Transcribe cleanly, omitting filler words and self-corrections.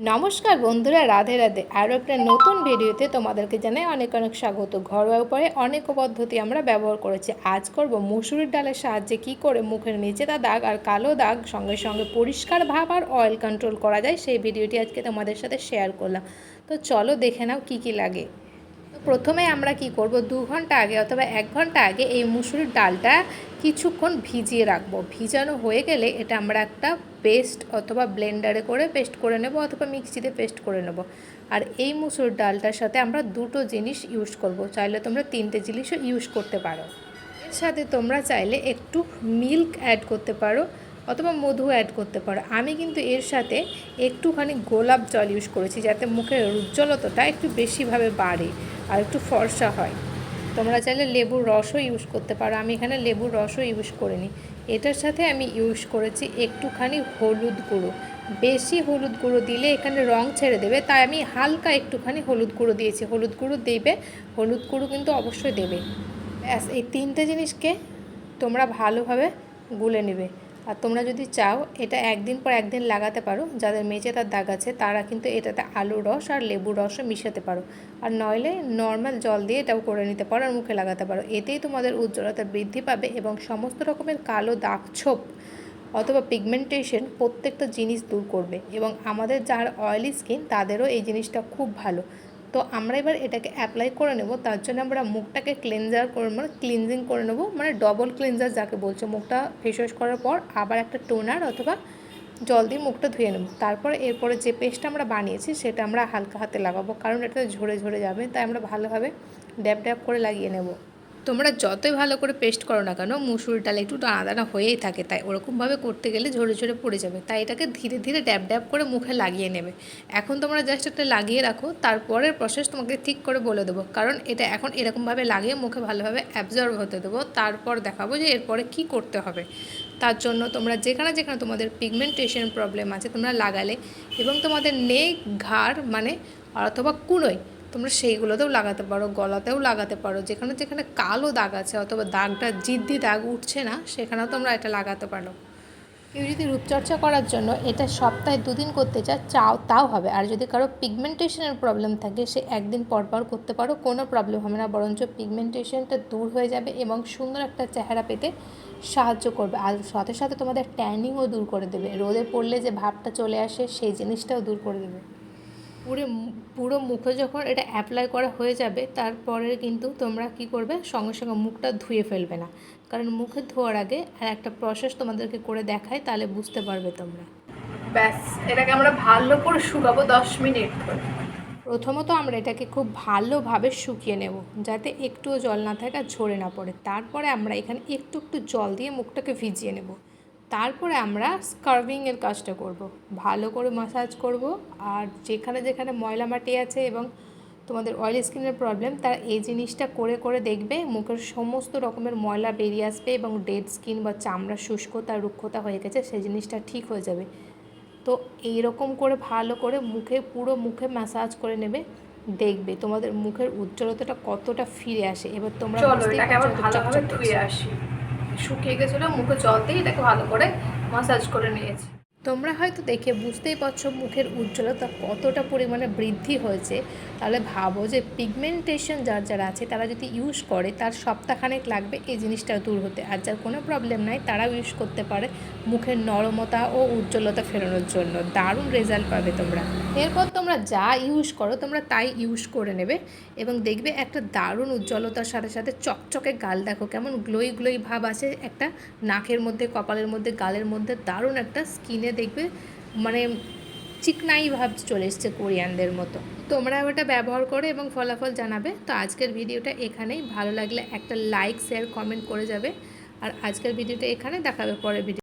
নমস্কার বন্ধুরা, রাধে রাধে। আরও একটা নতুন ভিডিওতে তোমাদেরকে জানাই অনেক অনেক স্বাগত। ঘরোয়া উপায়ে অনেক পদ্ধতি আমরা ব্যবহার করেছি। আজ করব মসুরির ডালের সাহায্যে কি করে মুখের মেচেদা দাগ আর কালো দাগ সঙ্গে সঙ্গে পরিষ্কার ভাব আর অয়েল কন্ট্রোল করা যায়, সেই ভিডিওটি আজকে তোমাদের সাথে শেয়ার করলাম। তো চলো দেখে নাও কি কি লাগে। প্রথমে আমরা কি করব, 2 ঘন্টা আগে অথবা 1 ঘন্টা আগে এই মুসুরির ডালটা কিছুক্ষণ ভিজিয়ে রাখবো। ভিজানো হয়ে গেলে এটা আমরা একটা পেস্ট অথবা ব্লেন্ডারে করে পেস্ট করে নেব অথবা মিক্সিতে পেস্ট করে নেব। আর এই মুসুরির ডালটার সাথে আমরা দুটো জিনিস ইউজ করব, চাইলে তোমরা 3টে জিনিসও ইউজ করতে পারো। এর সাথে তোমরা চাইলে একটু মিল্ক অ্যাড করতে পারো অথবা মধু অ্যাড করতে পারো। আমি কিন্তু এর সাথে একটুখানি গোলাপ জল ইউজ করেছি, যাতে মুখের উজ্জ্বলতাটা একটু বেশিভাবে বাড়ে আর একটু ফর্সা হয়। তোমরা চাইলে লেবুর রসও ইউজ করতে পারো, আমি এখানে লেবুর রসও ইউজ করিনি। এটার সাথে আমি ইউজ করেছি একটুখানি হলুদ গুঁড়ো। বেশি হলুদ গুঁড়ো দিলে এখানে রং ছেড়ে দেবে, তাই আমি হালকা একটুখানি হলুদ গুঁড়ো দিয়েছি। হলুদ গুঁড়ো দেবে, হলুদ গুঁড়ো কিন্তু অবশ্যই দেবে। ব্যাস, এই 3টে জিনিসকে তোমরা ভালোভাবে গুলে নেবে। আর তোমরা যদি চাও এটা একদিন পর একদিন লাগাতে পারো। যাদের মেচেদার দাগ আছে তারা কিন্তু এটাতে আলুর রস আর লেবুর রসও মিশাতে পারো, আর নইলে নর্মাল জল দিয়ে এটাও করে নিতে পারো আর মুখে লাগাতে পারো। এতেই তোমাদের উজ্জ্বলতা বৃদ্ধি পাবে এবং সমস্ত রকমের কালো দাগ ছোপ অথবা পিগমেন্টেশন প্রত্যেকটা জিনিস দূর করবে। এবং আমাদের যার অয়েলি স্কিন তাদেরও এই জিনিসটা খুব ভালো। তো আমরা এবার এটাকে অ্যাপ্লাই করে নেব। তার জন্য আমরা মুখটাকে ক্লিনজার করে ক্লিনজিং করে নেব, ডবল ক্লিনজার যাকে বলছে। মুখটা ফেস ওয়াশ করার পর আবার একটা টোনার অথবা জল দিয়ে মুখটা ধুয়ে নেব। তারপরে এরপরে যে পেস্টটা আমরা বানিয়েছি সেটা আমরা হালকা হাতে লাগাবো, কারণ এটা ঝরে ঝরে যাবে, তাই আমরা ভালোভাবে ড্যাব ড্যাব করে লাগিয়ে নেব। তোমরা যতই ভালো করে পেস্ট করো না কেন, মুসুর ডাল একটু দানা দানা হয়েই থাকে, তাই ওরকমভাবে করতে গেলে ঝরে ঝরে পড়ে যাবে। তাই এটাকে ধীরে ধীরে ড্যাব ড্যাব করে মুখে লাগিয়ে নেবে। এখন তোমরা জাস্ট একটা লাগিয়ে রাখো, তারপরের প্রসেস তোমাকে ঠিক করে বলে দেবো, কারণ এটা এখন এরকমভাবে লাগিয়ে মুখে ভালোভাবে অ্যাবজর্ব হতে দেবো। তারপর দেখাবো যে এরপরে কি করতে হবে। তার জন্য তোমরা যেখানে যেখানে তোমাদের পিগমেন্টেশন প্রবলেম আছে তোমরা লাগালে, এবং তোমাদের নেক ঘাড় অথবা কুঁড়োয় তোমরা সেইগুলোতেও লাগাতে পারো, গলাতেও লাগাতে পারো। যেখানে যেখানে কালো দাগ আছে অথবা দাগটা জিদ্দি দাগ উঠছে না, সেখানেও তোমরা এটা লাগাতে পারো। কেউ যদি রূপচর্চা করার জন্য এটা সপ্তাহে 2 দিন করতে চাও তাও হবে। আর যদি কারো পিগমেন্টেশনের প্রবলেম থাকে, সে একদিন পর পর করতে পারো, কোনো প্রবলেম হবে না, বরঞ্চ পিগমেন্টেশনটা দূর হয়ে যাবে এবং সুন্দর একটা চেহারা পেতে সাহায্য করবে। আর সাথে সাথে তোমাদের ট্যানিংও দূর করে দেবে। রোদে পড়লে যে ভাবটা চলে আসে সেই জিনিসটাও দূর করে দেবে। পুরো মুখে যখন এটা অ্যাপ্লাই করা হয়ে যাবে, তারপরে কিন্তু তোমরা কি করবে, সঙ্গে সঙ্গে মুখটা ধুয়ে ফেলবে না, কারণ মুখে ধোয়ার আগে আর একটা প্রসেস তোমাদেরকে করে দেখাই, তাহলে বুঝতে পারবে তোমরা। ব্যাস, এটাকে আমরা ভালো করে শুকাবো 10 মিনিট। প্রথমত আমরা এটাকে খুব ভালোভাবে শুকিয়ে নেব, যাতে একটুও জল না থাকে আর ঝরে না পড়ে। তারপরে আমরা এখানে একটু একটু জল দিয়ে মুখটাকে ভিজিয়ে নেব। তারপরে আমরা স্কার্বিংয়ের কাজটা করব, ভালো করে ম্যাসাজ করব। আর যেখানে যেখানে ময়লা মাটি আছে এবং তোমাদের অয়েলি স্কিনের প্রবলেম, তারা এই জিনিসটা করে করে দেখবে মুখের সমস্ত রকমের ময়লা বেরিয়ে আসবে এবং ডেড স্কিন বা চামড়া শুষ্কতা রুক্ষতা হয়ে গেছে সেই জিনিসটা ঠিক হয়ে যাবে। তো এইরকম করে ভালো করে পুরো মুখে ম্যাসাজ করে নেবে, দেখবে তোমাদের মুখের উজ্জ্বলতাটা কতটা ফিরে আসে। এবার তোমরা ধুয়ে আসি। শুকিয়ে গেছিলো, মুখে জল দিয়ে এটাকে ভালো করে ম্যাসাজ করে নিয়েছি। তোমরা হয়তো দেখে বুঝতেই পারছো মুখের উজ্জ্বলতা কতটা পরিমাণে বৃদ্ধি হয়েছে। তাহলে ভাবো যে পিগমেন্টেশন যার আছে তারা যদি ইউজ করে, তার সপ্তাহখানেক লাগবে এই জিনিসটা দূর হতে। আর যার কোনো প্রবলেম নাই তারাও ইউজ করতে পারে মুখের নরমতা ও উজ্জ্বলতা ফেরানোর জন্য। দারুণ রেজাল্ট পাবে তোমরা। এরপর তোমরা যা ইউজ করো তোমরা তাই ইউজ করে নেবে এবং দেখবে একটা দারুণ উজ্জ্বলতার সাথে সাথে চকচকে গাল। দেখো কেমন গ্লোই গ্লোই ভাব আছে একটা নাকের মধ্যে, কপালের মধ্যে, গালের মধ্যে। দারুণ একটা স্কিনে দেখবে চিকনাই ভাব চলে এসছে কোরিয়ানদের মতো। তোমরা ওটা ব্যবহার করে এবং ফলাফল জানাবে। তো আজকের ভিডিওটা এখানেই। ভালো লাগলে একটা লাইক শেয়ার কমেন্ট করে যাবে। আর আজকের ভিডিওটা এখানে, দেখাবে পরের ভিডিও।